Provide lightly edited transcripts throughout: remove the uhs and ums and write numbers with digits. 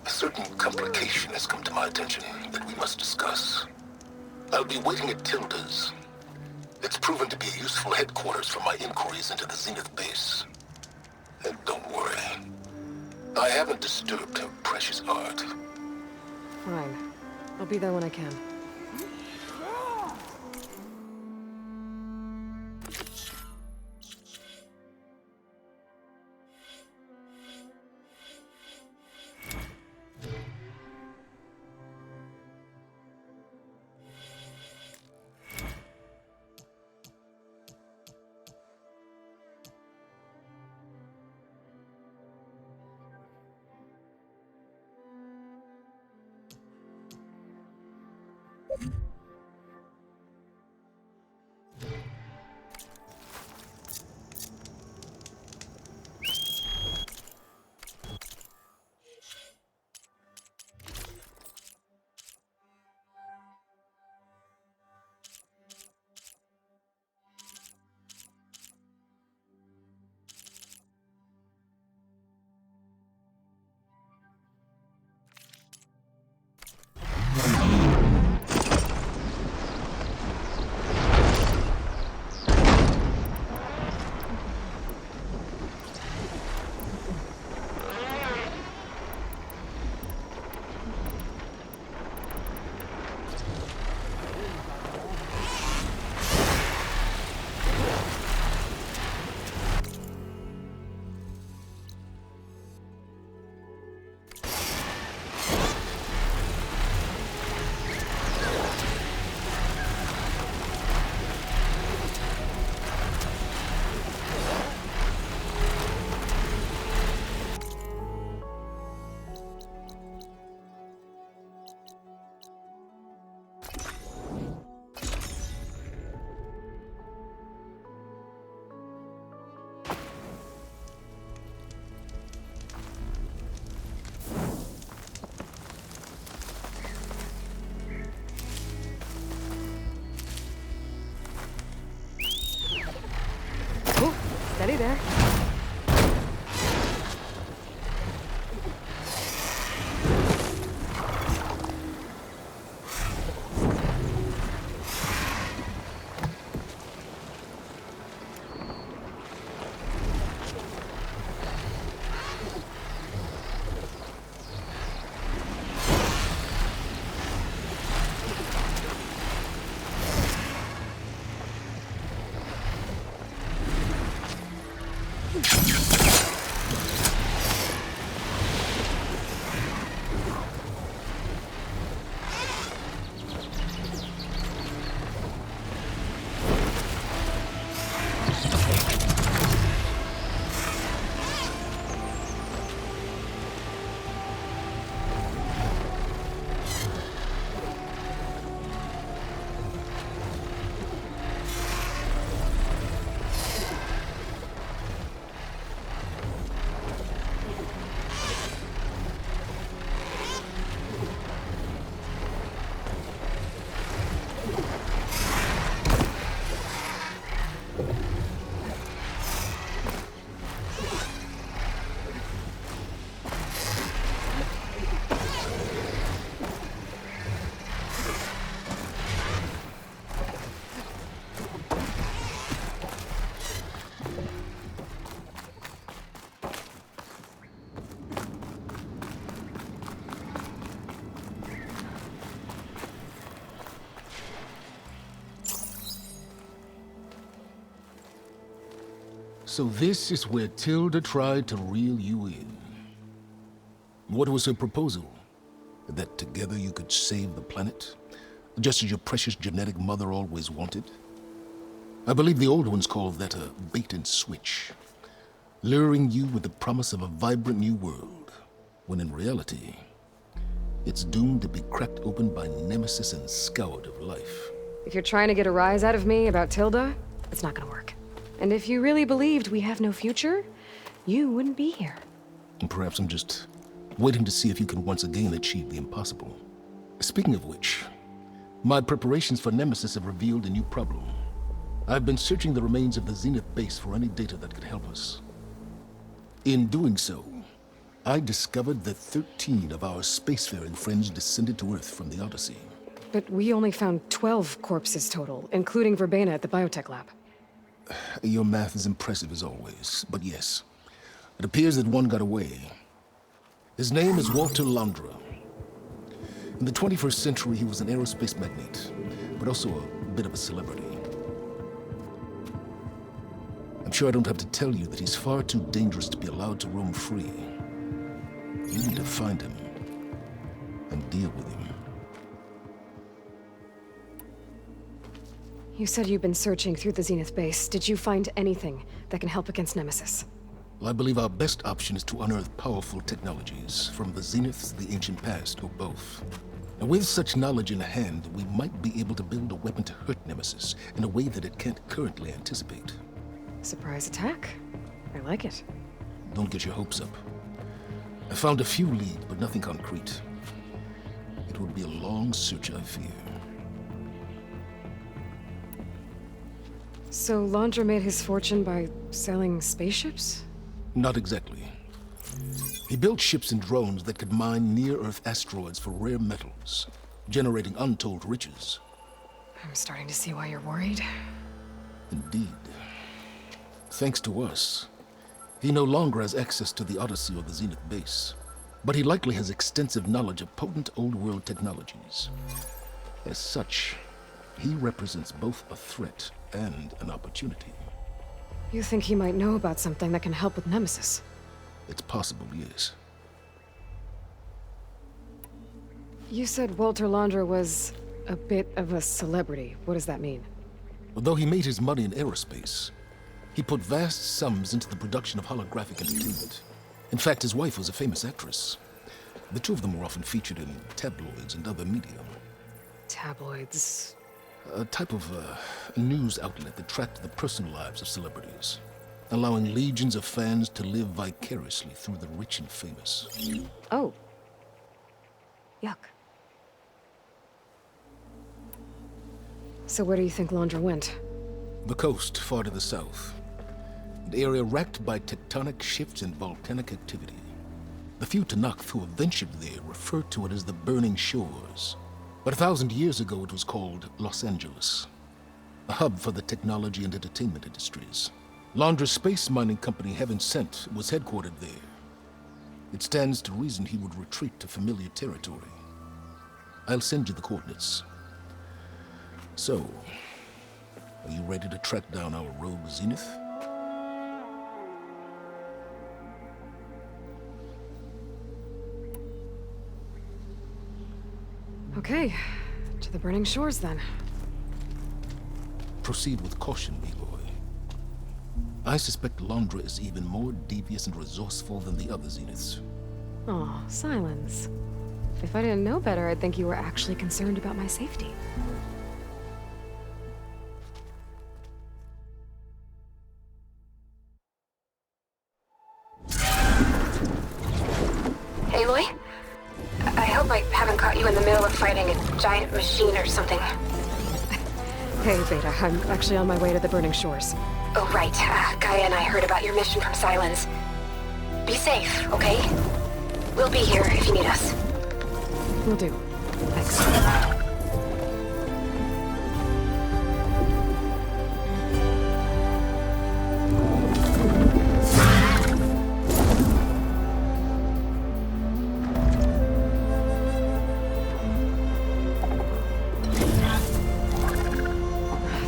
A certain complication has come to my attention that we must discuss. I'll be waiting at Tilda's. It's proven to be a useful headquarters for my inquiries into the Zenith base. And don't worry, I haven't disturbed her precious art. Fine. I'll be there when I can. Steady there. So this is where Tilda tried to reel you in. What was her proposal? That together you could save the planet? Just as your precious genetic mother always wanted? I believe the old ones called that a bait and switch. Luring you with the promise of a vibrant new world, when in reality, it's doomed to be cracked open by Nemesis and scoured of life. If you're trying to get a rise out of me about Tilda, it's not gonna work. And if you really believed we have no future, you wouldn't be here. And perhaps I'm just waiting to see if you can once again achieve the impossible. Speaking of which, my preparations for Nemesis have revealed a new problem. I've been searching the remains of the Zenith base for any data that could help us. In doing so, I discovered that 13 of our spacefaring friends descended to Earth from the Odyssey. But we only found 12 corpses total, including Verbena at the biotech lab. Your math is impressive as always, but yes. It appears that one got away. His name is Walter Londra. In the 21st century, he was an aerospace magnate, but also a bit of a celebrity. I'm sure I don't have to tell you that he's far too dangerous to be allowed to roam free. You need to find him and deal with him. You said you've been searching through the Zenith base. Did you find anything that can help against Nemesis? Well, I believe our best option is to unearth powerful technologies from the Zeniths, the ancient past, or both. Now, with such knowledge in hand, we might be able to build a weapon to hurt Nemesis in a way that it can't currently anticipate. Surprise attack? I like it. Don't get your hopes up. I found a few leads, but nothing concrete. It will be a long search, I fear. So Londra made his fortune by selling spaceships? Not exactly. He built ships and drones that could mine near-Earth asteroids for rare metals, generating untold riches. I'm starting to see why you're worried. Indeed. Thanks to us, he no longer has access to the Odyssey or the Zenith base, but he likely has extensive knowledge of potent old-world technologies. As such, he represents both a threat and an opportunity. You think he might know about something that can help with Nemesis? It's possible, yes. You said Walter Londra was a bit of a celebrity. What does that mean? Although he made his money in aerospace, he put vast sums into the production of holographic entertainment. In fact, his wife was a famous actress. The two of them were often featured in tabloids and other media. Tabloids? A type of news outlet that tracked the personal lives of celebrities, allowing legions of fans to live vicariously through the rich and famous. Oh. Yuck. So where do you think Londra went? The coast, far to the south. An area racked by tectonic shifts and volcanic activity. The few Tenakth who have ventured there refer to it as the Burning Shores. But 1,000 years ago it was called Los Angeles, a hub for the technology and entertainment industries. Londra's space mining company, Heaven Sent, was headquartered there. It stands to reason he would retreat to familiar territory. I'll send you the coordinates. So, are you ready to track down our rogue Zenith? Okay, to the Burning Shores then. Proceed with caution, Aloy. I suspect Londra is even more devious and resourceful than the other Zeniths. Aw, Silence. If I didn't know better, I'd think you were actually concerned about my safety. Aloy? I hope I haven't caught you in the middle of fighting a giant machine or something. Hey, Beta, I'm actually on my way to the Burning Shores. Oh, right. Gaia and I heard about your mission from Silence. Be safe, okay? We'll be here if you need us. Will do. Thanks.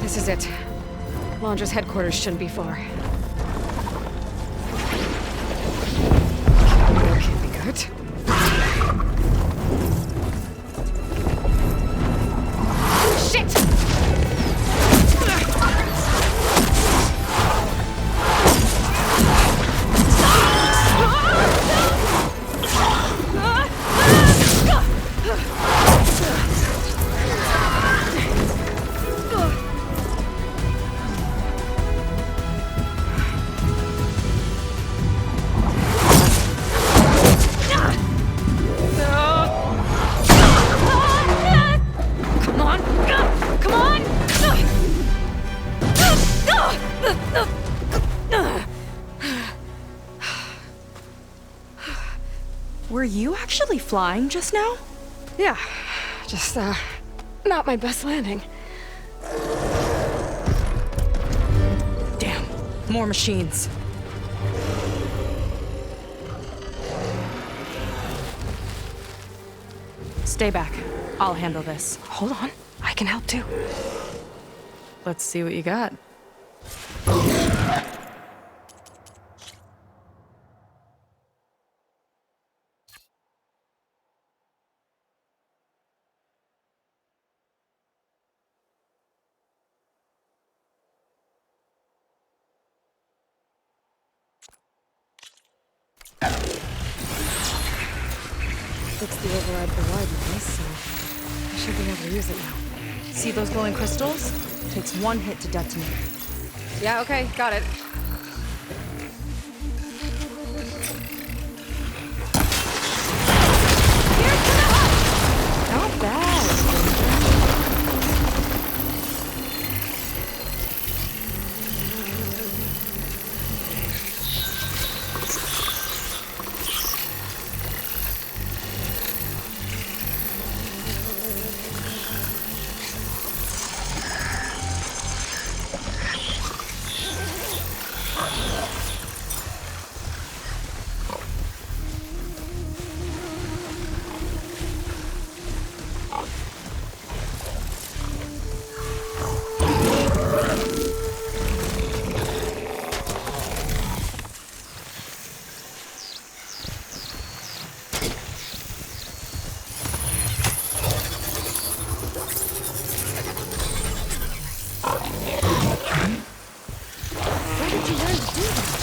This is it. Londra's headquarters shouldn't be far. That can't be good. Shit! Were you actually flying just now? Yeah, just, not my best landing. Damn, more machines. Stay back. I'll handle this. Hold on, I can help too. Let's see what you got. Fix the override for wide noise, so I should be able to use it now. See those glowing crystals? Takes one hit to detonate. Yeah, okay, got it. Here's to the hut! Not bad, stranger. Where did you learn to do that?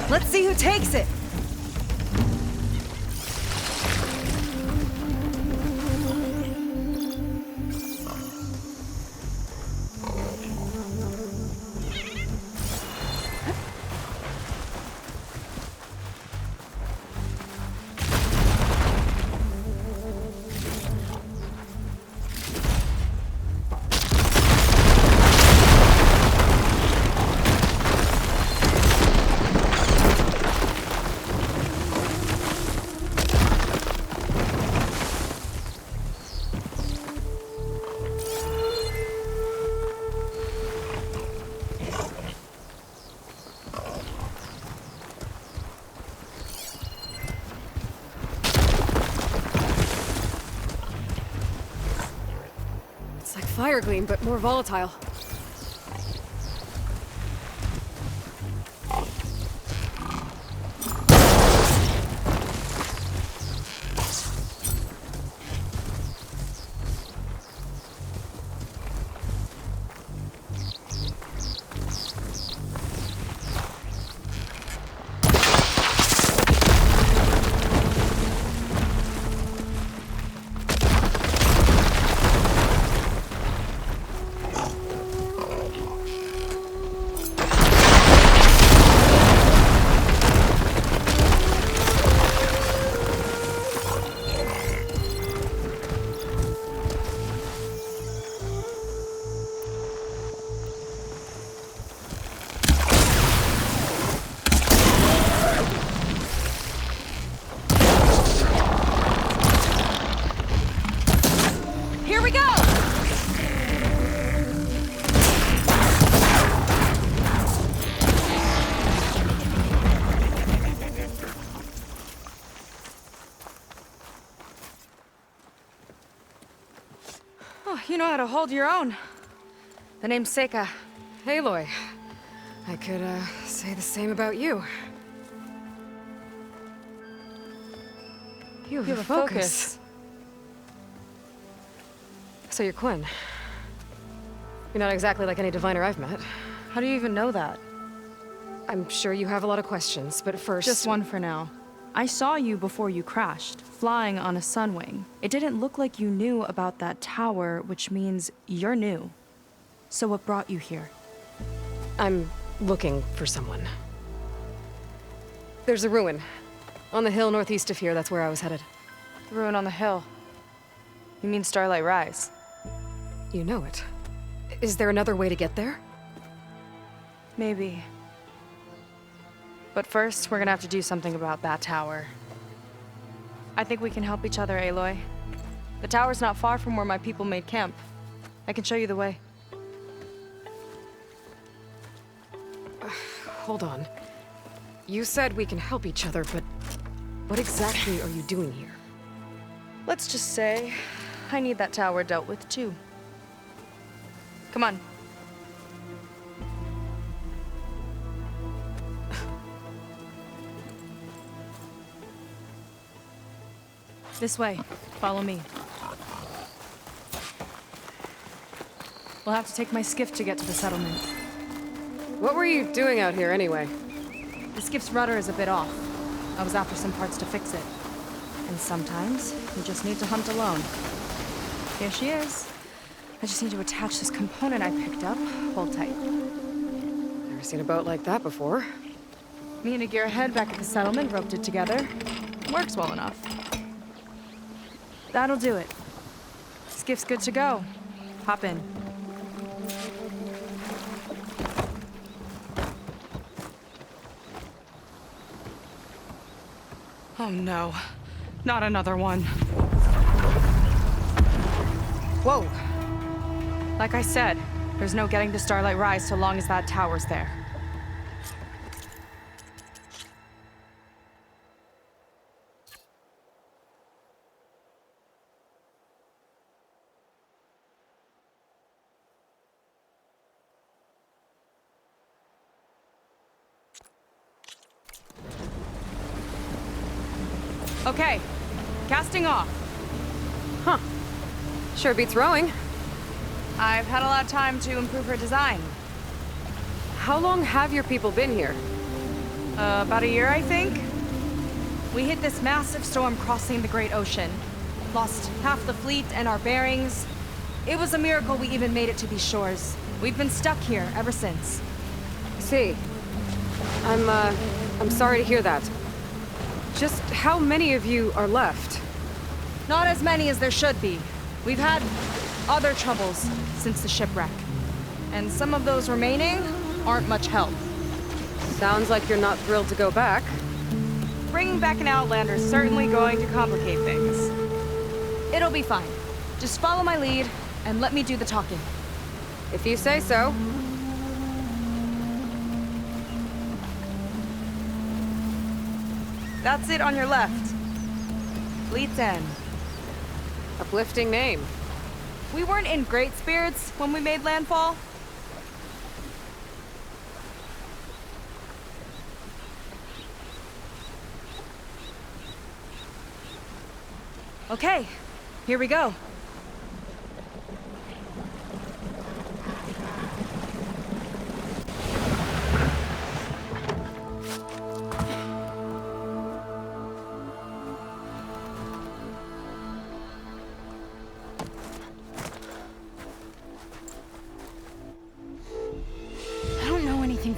Let's see who takes it! It's like fire gleam, but more volatile. You know how to hold your own. The name's Seika. Aloy. I could, say the same about you. You have a focus. So you're Quinn. You're not exactly like any diviner I've met. How do you even know that? I'm sure you have a lot of questions, but first... Just one for now. I saw you before you crashed, flying on a Sunwing. It didn't look like you knew about that tower, which means you're new. So what brought you here? I'm looking for someone. There's a ruin. On the hill northeast of here, that's where I was headed. The ruin on the hill. You mean Starlight Rise? You know it. Is there another way to get there? Maybe. But first, we're gonna have to do something about that tower. I think we can help each other, Aloy. The tower's not far from where my people made camp. I can show you the way. Hold on. You said we can help each other, but what exactly are you doing here? Let's just say, I need that tower dealt with too. Come on. This way. Follow me. We'll have to take my skiff to get to the settlement. What were you doing out here anyway? The skiff's rudder is a bit off. I was after some parts to fix it. And sometimes, you just need to hunt alone. Here she is. I just need to attach this component I picked up. Hold tight. Never seen a boat like that before. Me and a gearhead back at the settlement roped it together. Works well enough. That'll do it. Skiff's good to go. Hop in. Oh no. Not another one. Whoa. Like I said, there's no getting to Starlight Rise so long as that tower's there. Okay, casting off. Huh. Sure beats rowing. I've had a lot of time to improve her design. How long have your people been here? About a year, I think. We hit this massive storm crossing the Great Ocean. Lost half the fleet and our bearings. It was a miracle we even made it to these shores. We've been stuck here ever since. See. I'm sorry to hear that. Just how many of you are left? Not as many as there should be. We've had other troubles since the shipwreck. And some of those remaining aren't much help. Sounds like you're not thrilled to go back. Bringing back an Outlander is certainly going to complicate things. It'll be fine. Just follow my lead and let me do the talking. If you say so. That's it on your left. Fleet's End. Uplifting name. We weren't in great spirits when we made landfall. Okay, here we go.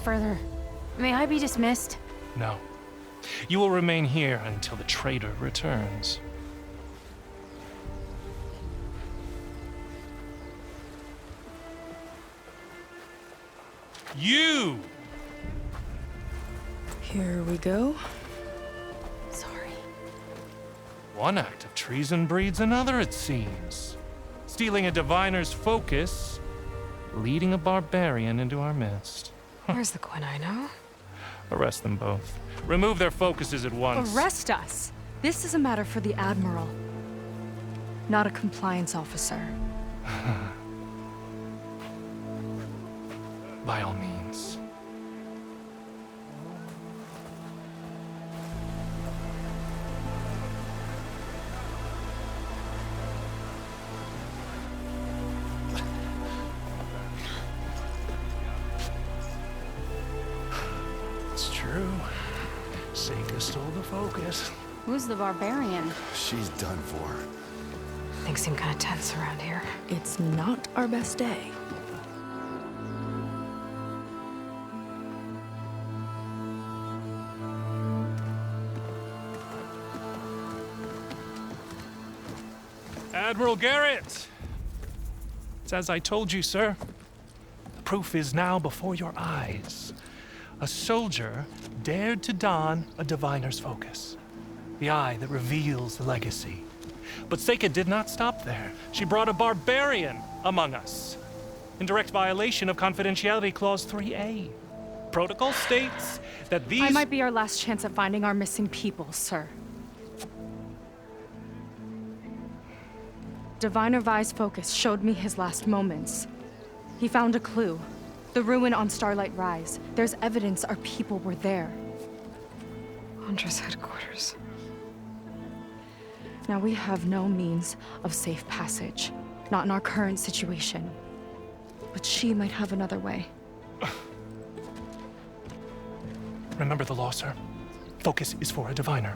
Further. May I be dismissed? No. You will remain here until the traitor returns. You! Here we go. Sorry. One act of treason breeds another, it seems. Stealing a diviner's focus, leading a barbarian into our midst. Where's the Quinn I know? Arrest them both. Remove their focuses at once. Arrest us! This is a matter for the Admiral, not a compliance officer. By all means. It's true. Seika stole the focus. Who's the barbarian? She's done for. Things seem kind of tense around here. It's not our best day. Admiral Garrett! It's as I told you, sir. The proof is now before your eyes. A soldier dared to don a diviner's focus, the eye that reveals the legacy. But Seika did not stop there. She brought a barbarian among us, in direct violation of Confidentiality Clause 3A. Protocol states that these— I might be our last chance at finding our missing people, sir. Diviner Vi's focus showed me his last moments. He found a clue. The ruin on Starlight Rise. There's evidence our people were there. Hunter's headquarters. Now we have no means of safe passage. Not in our current situation. But she might have another way. Remember the law, sir. Focus is for a diviner.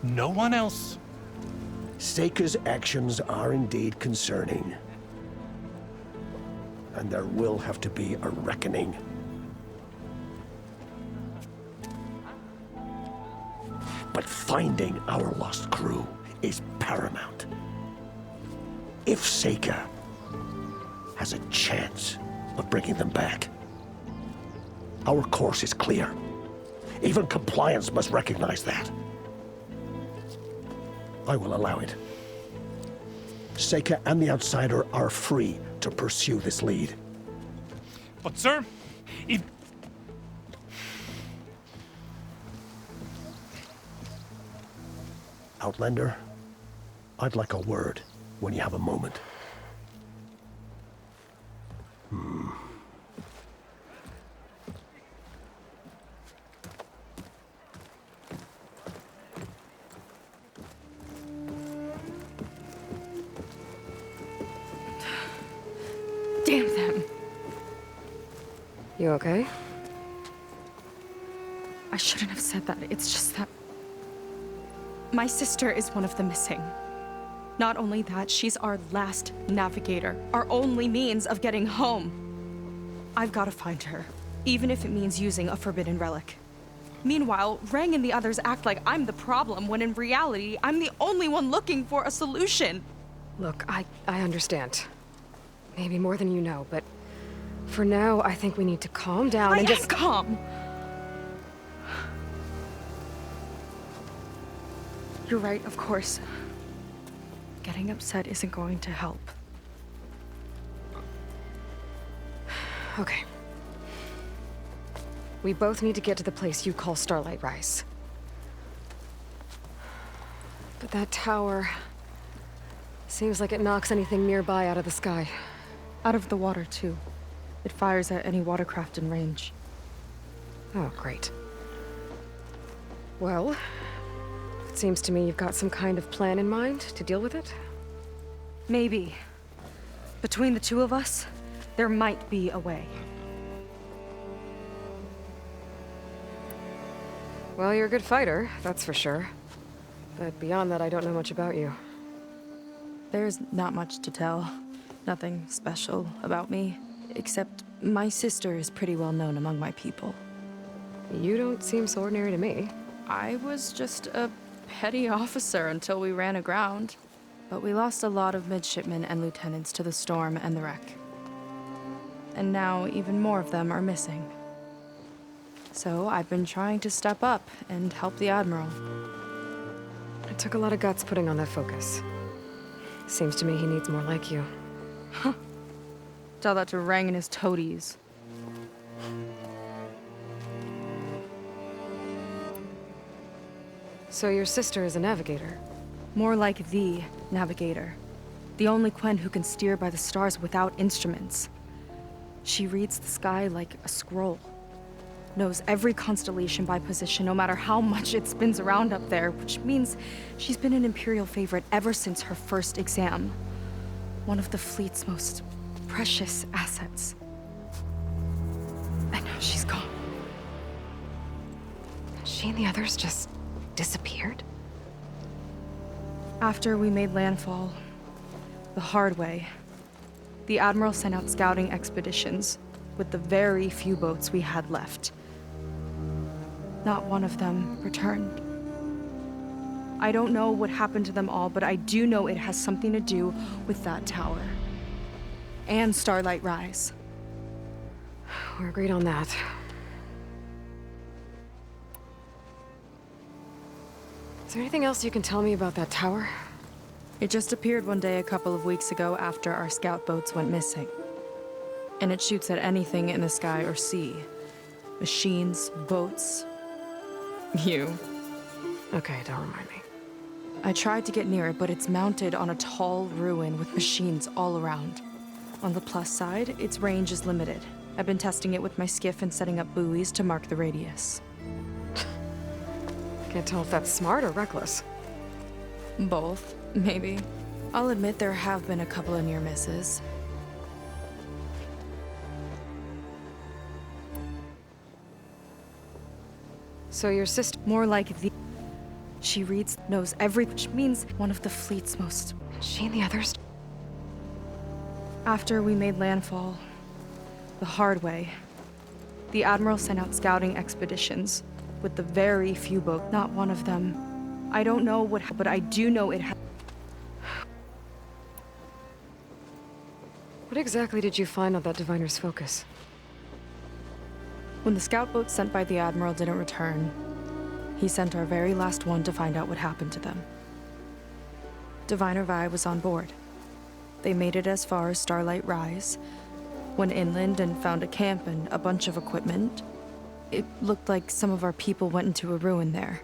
No one else. Seika's actions are indeed concerning. And there will have to be a reckoning. But finding our lost crew is paramount. If Seika has a chance of bringing them back, our course is clear. Even compliance must recognize that. I will allow it. Seika and the Outsider are free to pursue this lead. But, sir, if— Outlander, I'd like a word when you have a moment. Damn them! You okay? I shouldn't have said that. It's just that my sister is one of the missing. Not only that, she's our last navigator, our only means of getting home. I've got to find her, even if it means using a forbidden relic. Meanwhile, Rang and the others act like I'm the problem, when in reality, I'm the only one looking for a solution. Look, I understand. Maybe more than you know, but for now, I think we need to calm down I and am just— calm. You're right, of course. Getting upset isn't going to help. Okay. We both need to get to the place you call Starlight Rise. But that tower seems like it knocks anything nearby out of the sky. Out of the water, too. It fires at any watercraft in range. Oh, great. Well, it seems to me you've got some kind of plan in mind to deal with it. Maybe. Between the two of us, there might be a way. Well, you're a good fighter, that's for sure. But beyond that, I don't know much about you. There's not much to tell. Nothing special about me. Except my sister is pretty well known among my people. You don't seem so ordinary to me. I was just a petty officer until we ran aground. But we lost a lot of midshipmen and lieutenants to the storm and the wreck. And now even more of them are missing. So I've been trying to step up and help the Admiral. It took a lot of guts putting on that focus. Seems to me he needs more like you. Tell that to Rang and his toadies. So your sister is a navigator? More like the navigator. The only Quen who can steer by the stars without instruments. She reads the sky like a scroll. Knows every constellation by position, no matter how much it spins around up there, which means she's been an Imperial favorite ever since her first exam. One of the fleet's most precious assets. And now she's gone. She and the others just disappeared? After we made landfall, the hard way, the Admiral sent out scouting expeditions with the very few boats we had left. Not one of them returned. I don't know what happened to them all, but I do know it has something to do with that tower. And Starlight Rise. We're agreed on that. Is there anything else you can tell me about that tower? It just appeared one day a couple of weeks ago after our scout boats went missing. And it shoots at anything in the sky or sea. Machines, boats. You. Okay, don't remind me. I tried to get near it, but it's mounted on a tall ruin with machines all around. On the plus side, its range is limited. I've been testing it with my skiff and setting up buoys to mark the radius. Can't tell if that's smart or reckless. Both, maybe. I'll admit there have been a couple of near misses. So your sister... More like the... She reads, knows every... which means one of the fleet's most... She and the others... After we made landfall, the hard way, the Admiral sent out scouting expeditions with the very few boats. Not one of them. I don't know what, but I do know it. What exactly did you find on that Diviner's Focus? When the scout boat sent by the Admiral didn't return, he sent our very last one to find out what happened to them. Diviner Vi was on board. They made it as far as Starlight Rise, went inland and found a camp and a bunch of equipment. It looked like some of our people went into a ruin there.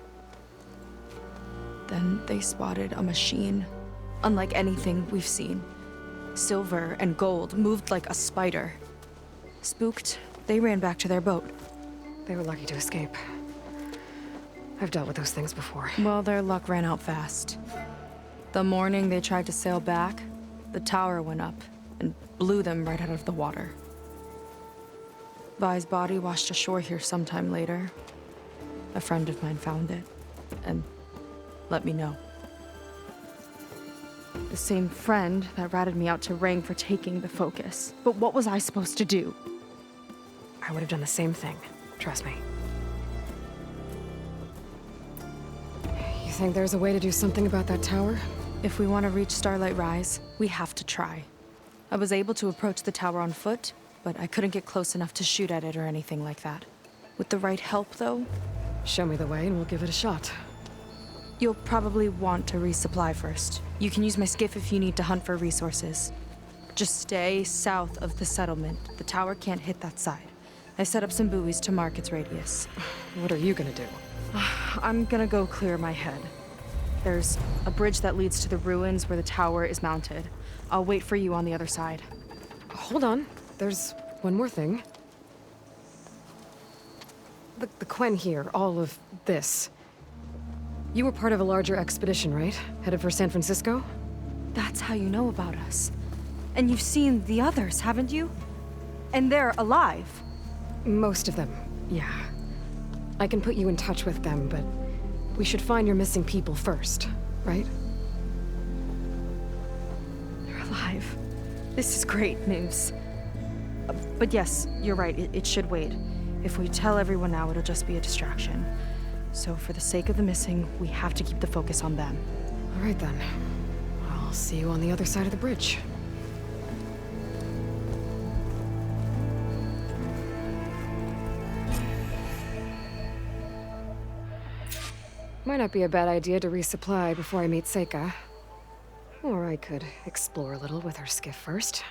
Then they spotted a machine, unlike anything we've seen. Silver and gold, moved like a spider. Spooked, they ran back to their boat. They were lucky to escape. I've dealt with those things before. Well, their luck ran out fast. The morning they tried to sail back, the tower went up and blew them right out of the water. Vi's body washed ashore here sometime later. A friend of mine found it and let me know. The same friend that ratted me out to Rang for taking the Focus. But what was I supposed to do? I would have done the same thing. Trust me. You think there's a way to do something about that tower? If we want to reach Starlight Rise, we have to try. I was able to approach the tower on foot, but I couldn't get close enough to shoot at it or anything like that. With the right help, though, Show me the way and we'll give it a shot. you'll probably want to resupply first. You can use my skiff if you need to hunt for resources. Just stay south of the settlement. The tower can't hit that side. I set up some buoys to mark its radius. What are you gonna do? I'm gonna go clear my head. There's a bridge that leads to the ruins where the tower is mounted. I'll wait for you on the other side. Hold on. There's one more thing. The Quen here, all of this. You were part of a larger expedition, right? Headed for San Francisco? That's how you know about us. And you've seen the others, haven't you? And they're alive. Most of them, yeah. I can put you in touch with them, but we should find your missing people first, right? They're alive. This is great news. But yes, you're right, it should wait. If we tell everyone now, it'll just be a distraction. So for the sake of the missing, we have to keep the focus on them. All right then. I'll see you on the other side of the bridge. Might not be a bad idea to resupply before I meet Seika. Or I could explore a little with her skiff first.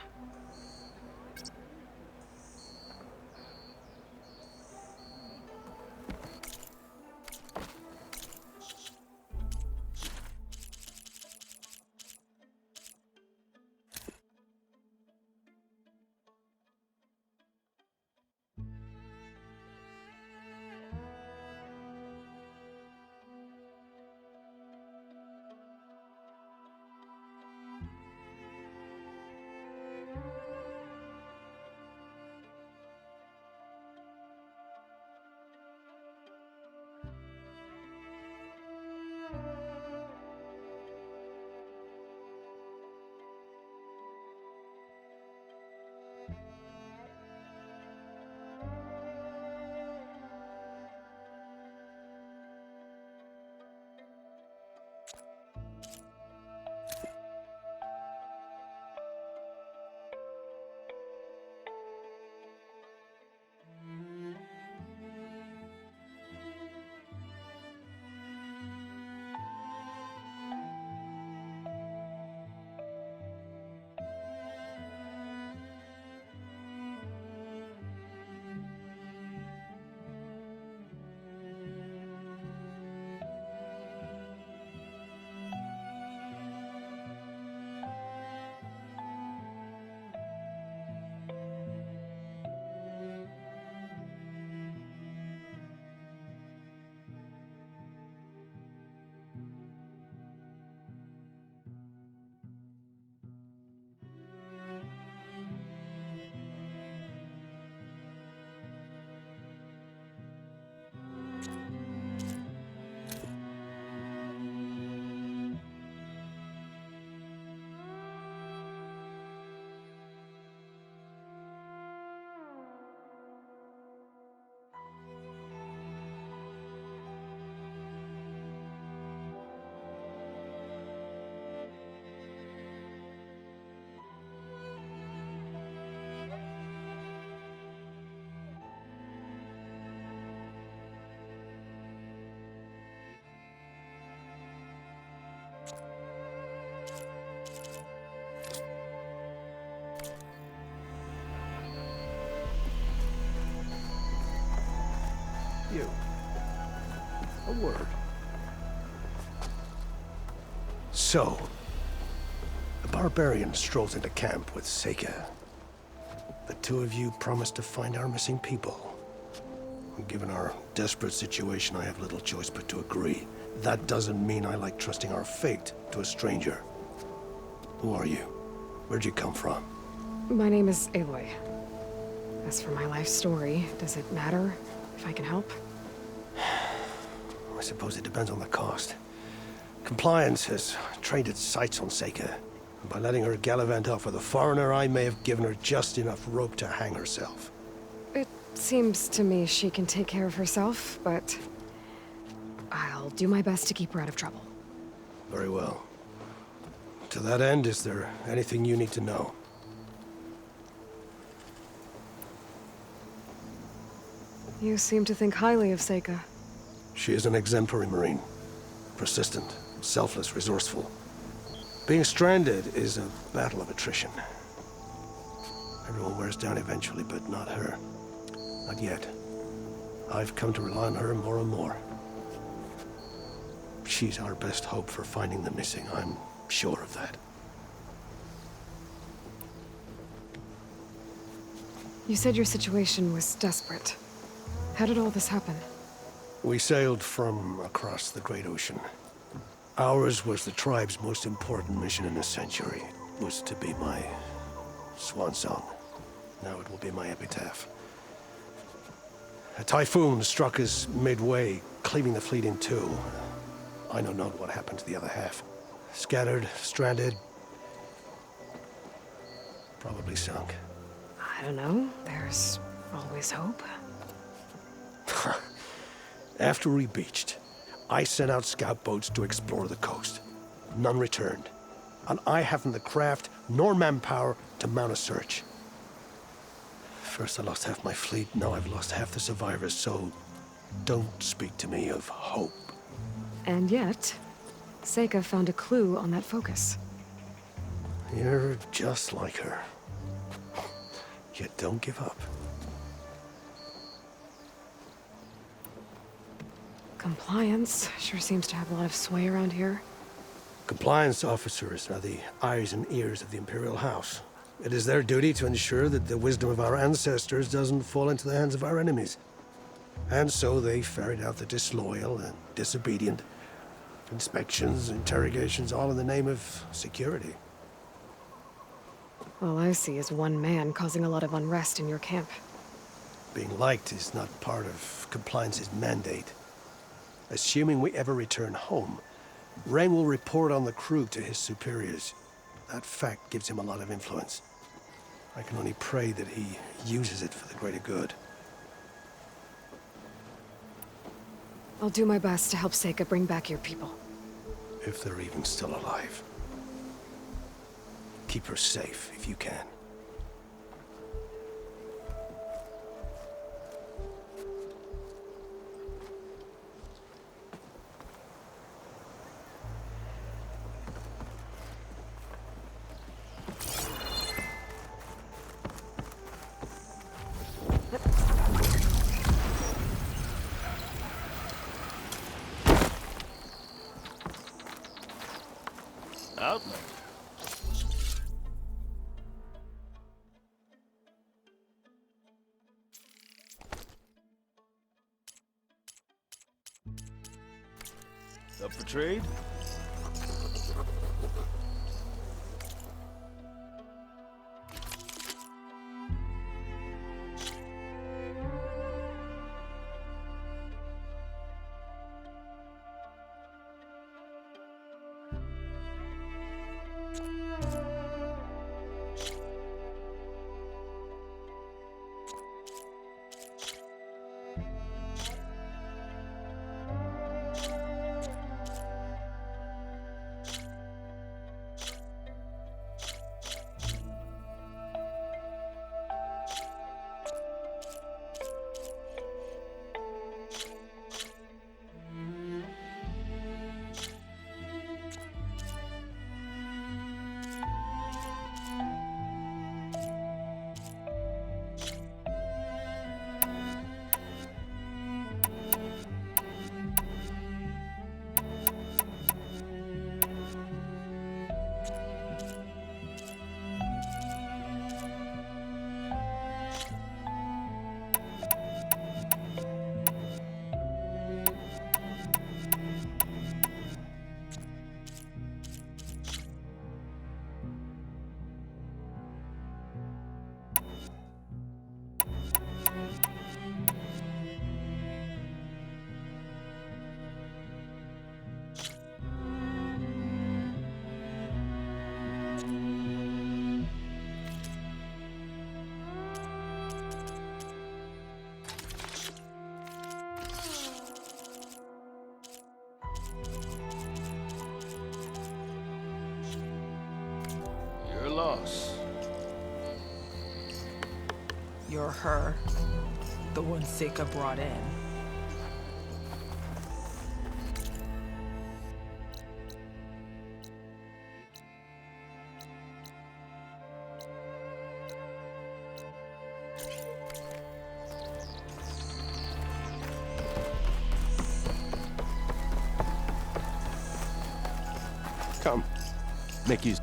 A word. So, the barbarian strolls into camp with Seika. The two of you promised to find our missing people. Given our desperate situation, I have little choice but to agree. That doesn't mean I like trusting our fate to a stranger. Who are you? Where'd you come from? My name is Aloy. As for my life story, does it matter if I can help? I suppose it depends on the cost. Compliance has trained its sights on Seika. And by letting her gallivant off with a foreigner, I may have given her just enough rope to hang herself. It seems to me she can take care of herself, but I'll do my best to keep her out of trouble. Very well. To that end, is there anything you need to know? You seem to think highly of Seika. She is an exemplary Marine. Persistent, selfless, resourceful. Being stranded is a battle of attrition. Everyone wears down eventually, but not her. Not yet. I've come to rely on her more and more. She's our best hope for finding the missing, I'm sure of that. You said your situation was desperate. How did all this happen? We sailed from across the Great Ocean. Ours was the tribe's most important mission in a century. It was to be my swan song. Now it will be my epitaph. A typhoon struck us midway, cleaving the fleet in two. I know not what happened to the other half. Scattered, stranded, probably sunk. I don't know. There's always hope. After we beached, I sent out scout boats to explore the coast. None returned. And I haven't the craft nor manpower to mount a search. First I lost half my fleet, now I've lost half the survivors, so don't speak to me of hope. And yet, Seika found a clue on that focus. You're just like her. Yet don't give up. Compliance sure seems to have a lot of sway around here. Compliance officers are the eyes and ears of the Imperial House. It is their duty to ensure that the wisdom of our ancestors doesn't fall into the hands of our enemies. And so they ferret out the disloyal and disobedient. Inspections, interrogations, all in the name of security. All I see is one man causing a lot of unrest in your camp. Being liked is not part of Compliance's mandate. Assuming we ever return home, Rain will report on the crew to his superiors. That fact gives him a lot of influence. I can only pray that he uses it for the greater good. I'll do my best to help Seika bring back your people. If they're even still alive. Keep her safe if you can. Up. Up for trade? boss. You're her. The one Seika brought in. Come. Make use.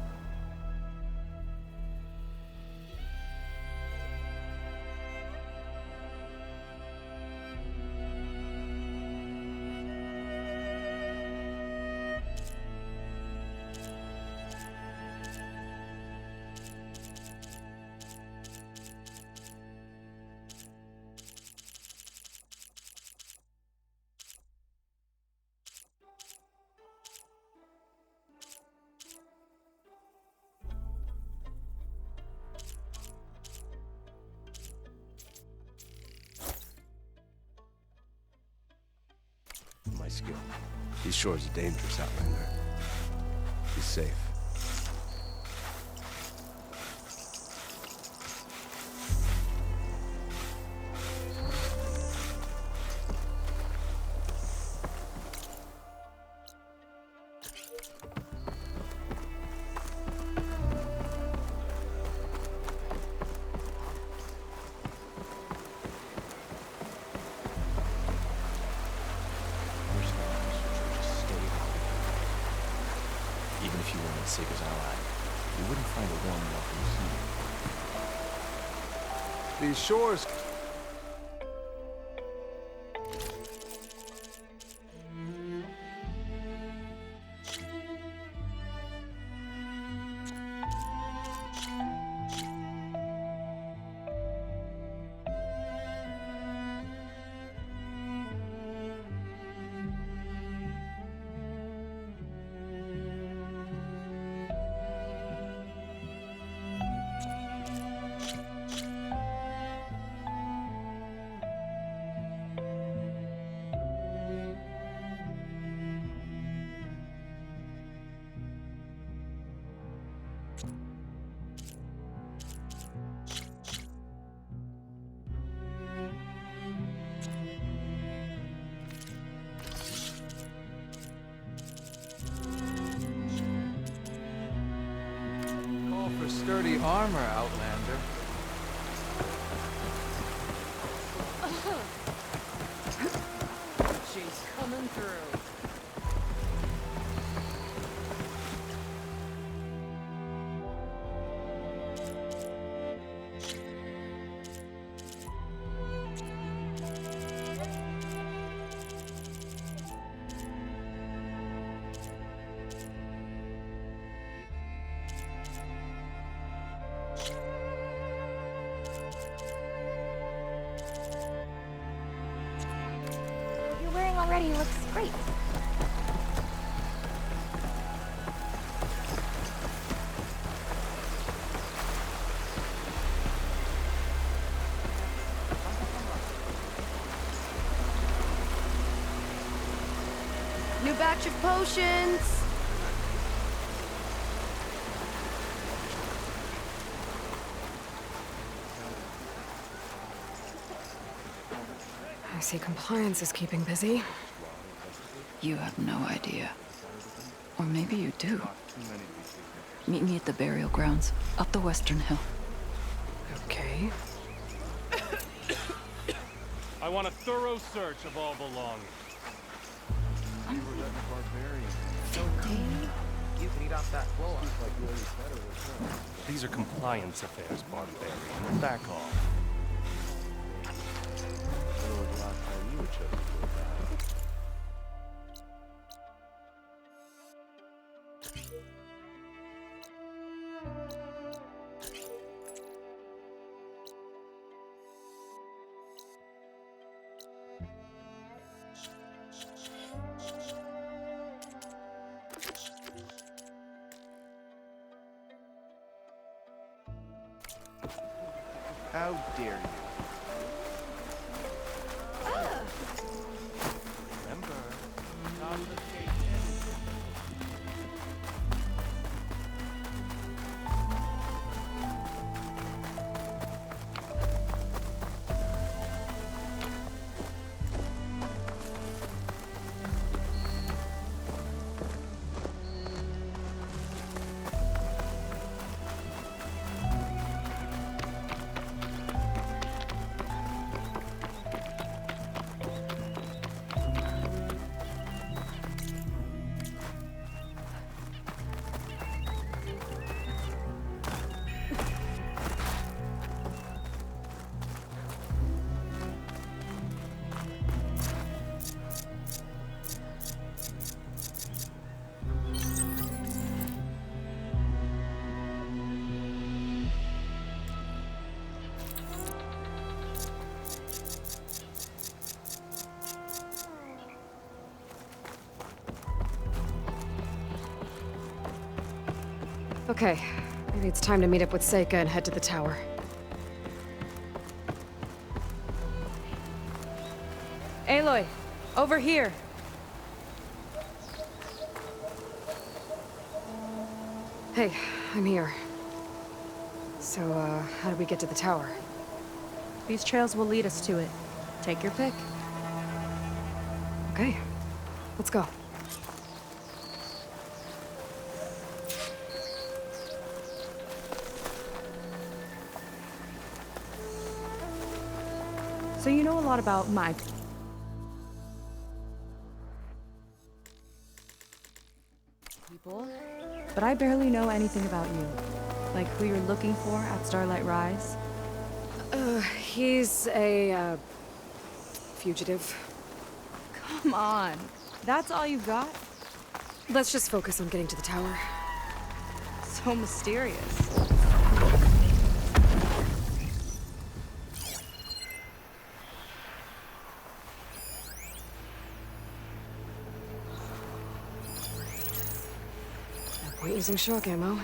My skill. These shores are dangerous, Outlander. Be safe. Even if you weren't Seika's ally, you wouldn't find a warm welcome here. These shores... Call for sturdy armor, Outlander. She's coming through. What you're wearing already looks great. New batch of potions! I see compliance is keeping busy. You have no idea. Or maybe you do. Meet me at the burial grounds, up the western hill. Okay. I want a thorough search of all belongings. You can eat off that floor. These are compliance affairs, barbarian. Back off. How dare you? Remember, Okay, maybe it's time to meet up with Seika and head to the tower. Aloy, over here. Hey, I'm here. So, how do we get to the tower? These trails will lead us to it. Take your pick. Okay, let's go. So you know a lot about my people, but I barely know anything about you. Like who you're looking for at Starlight Rise. He's a, fugitive. Come on. That's all you've got? Let's just focus on getting to the tower. So mysterious. No point using shock ammo.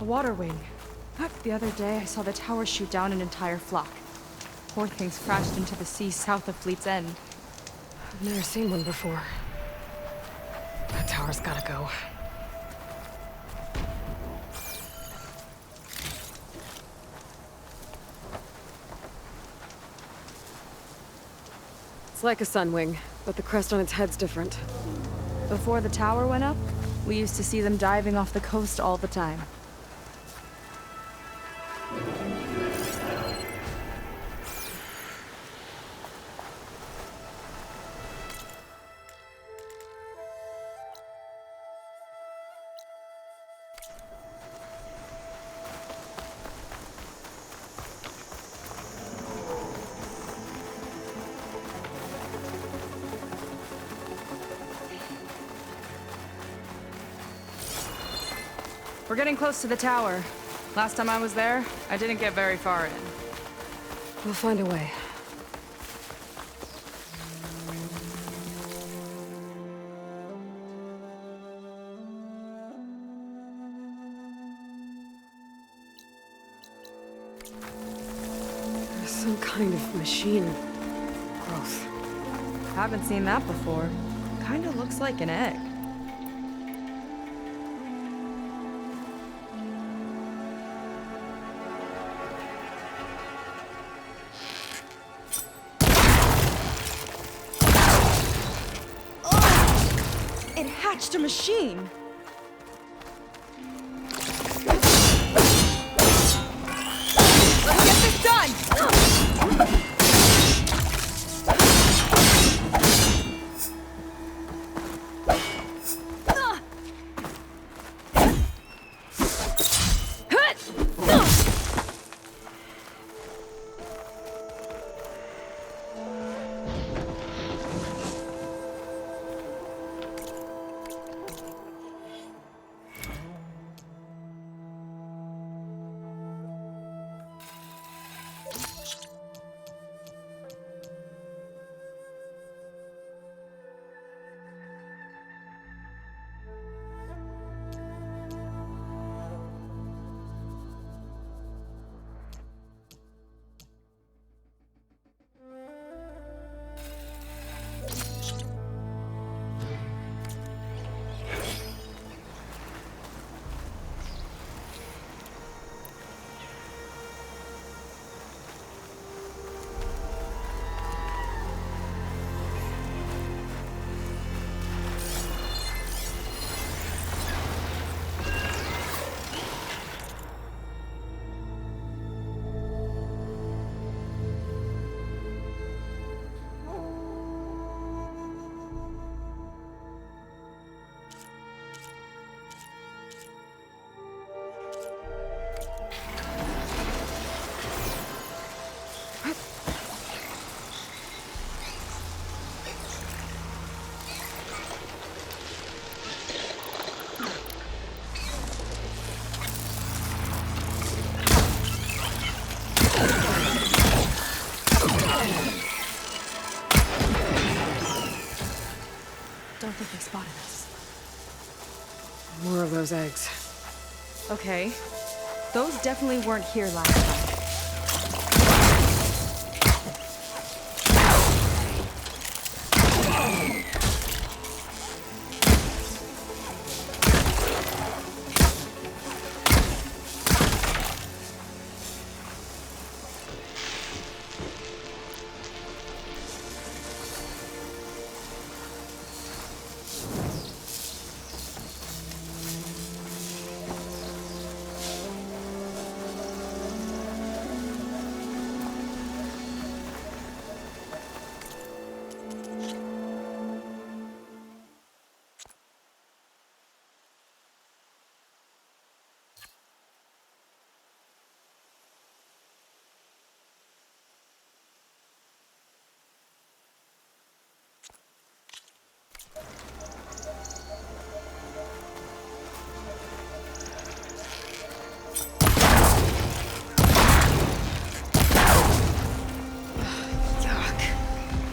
A water wing. The other day, I saw the tower shoot down an entire flock. Poor things crashed into the sea south of Fleet's End. I've never seen one before. That tower's gotta go. It's like a sunwing, but the crest on its head's different. Before the tower went up, we used to see them diving off the coast all the time. We're getting close to the tower. Last time I was there, I didn't get very far in. We'll find a way. There's some kind of machine growth. Haven't seen that before. Kinda looks like an egg. It hatched a machine! Let's get this done! Don't think they spotted us. More of those eggs. Okay. Those definitely weren't here last time.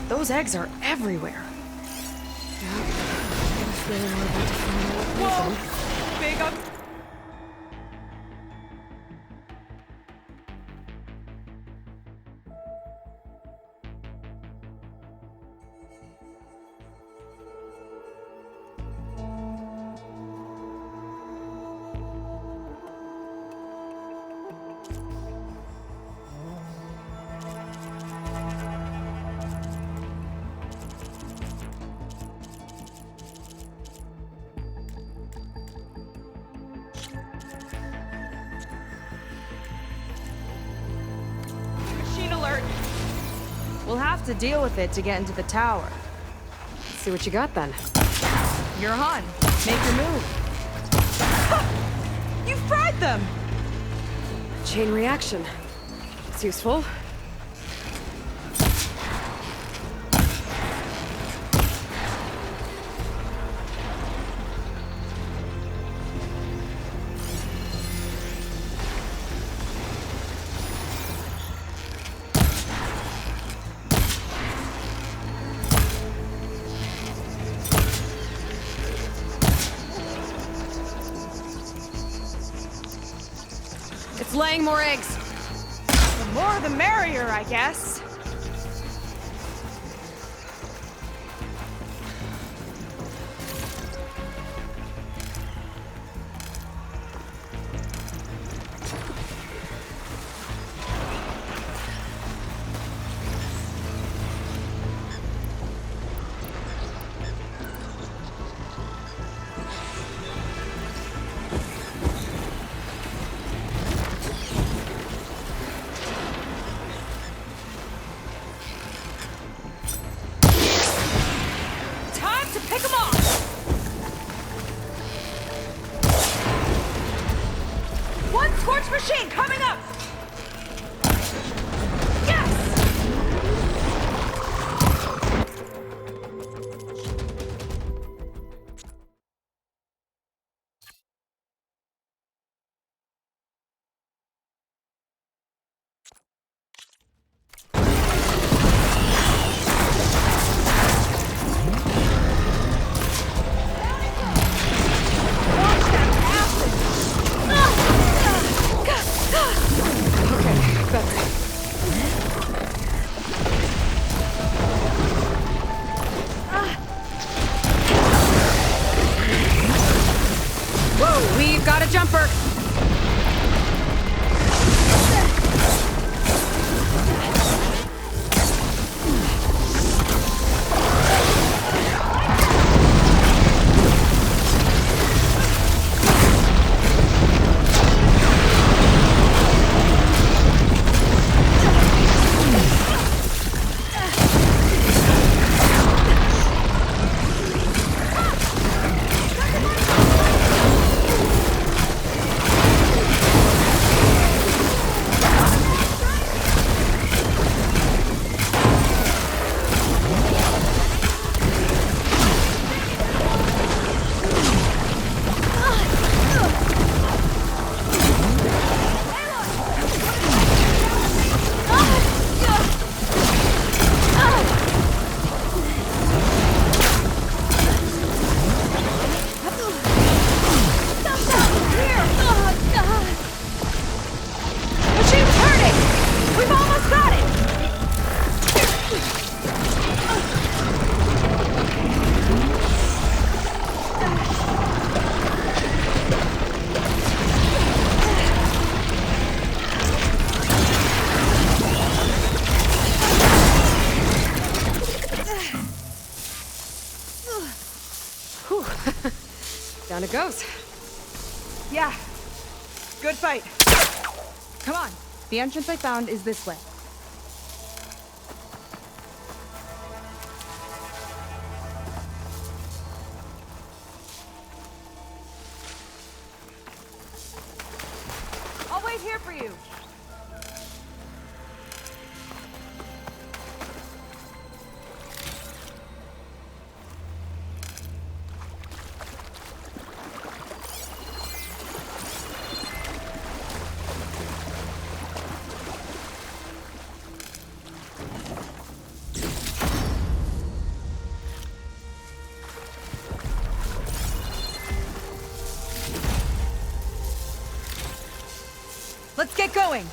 Those eggs are everywhere. Whoa! Big up. We'll have to deal with it to get into the tower. Let's see what you got then. You're on. Make your move. You fried them! Chain reaction. It's useful. laying more eggs. The more the merrier, I guess. Machine coming up! Yes! We've got a jumper. Down it goes. Yeah. Good fight. Come on. The entrance I found is this way. I'll wait here for you. Let's get going.